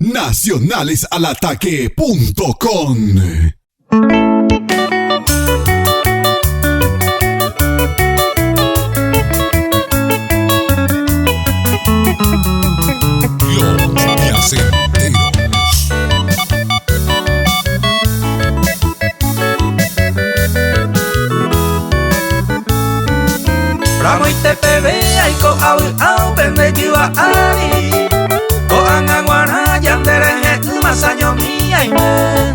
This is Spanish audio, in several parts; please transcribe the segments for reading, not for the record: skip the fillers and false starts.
nacionalesalataque.com. Los placenteros. Ramo y TPB ay ko au pende jiwa ali ko anganwana yandere masaño mi ay me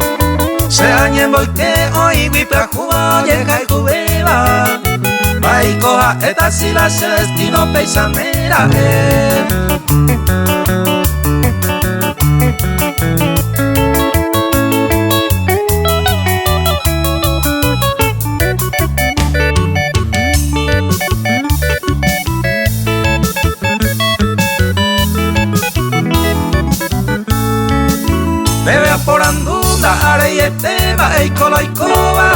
se añen boike oi wipra juwa ye kai kubeba mai koha eta sila se destino peisanera Bebe por andunda areyete ba eikola ikoba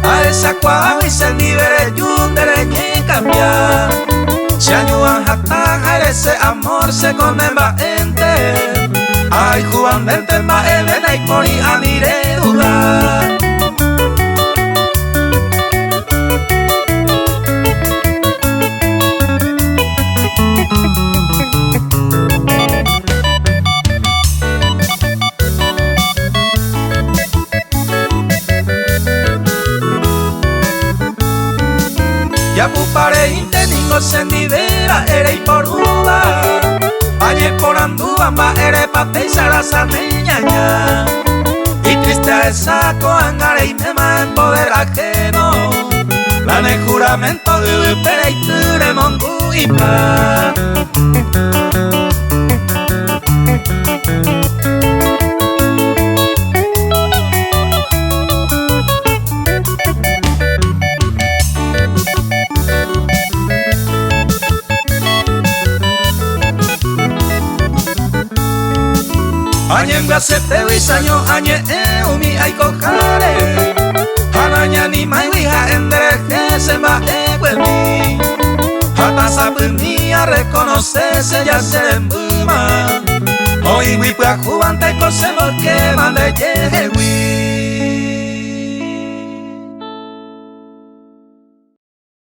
a esa kwa y se libere yundere ni cambia se ayudan hasta ese amor se conemba ente ay juan dente ma elena y pori anire dura ya pupare inteningo sendidera ere por uva aye por anduva ma ere pate y sarasa meñaña y triste a esa coangare y mema en poder ajeno la ne juramento de pere y ture mongu y pa Añe ngasete wisanyo añe umi aikokare Hananya ni maiwija endere se va eguemi Hata sabuni a reconocerse ya se embuma Hoy wipua jubante kose porque mande yewi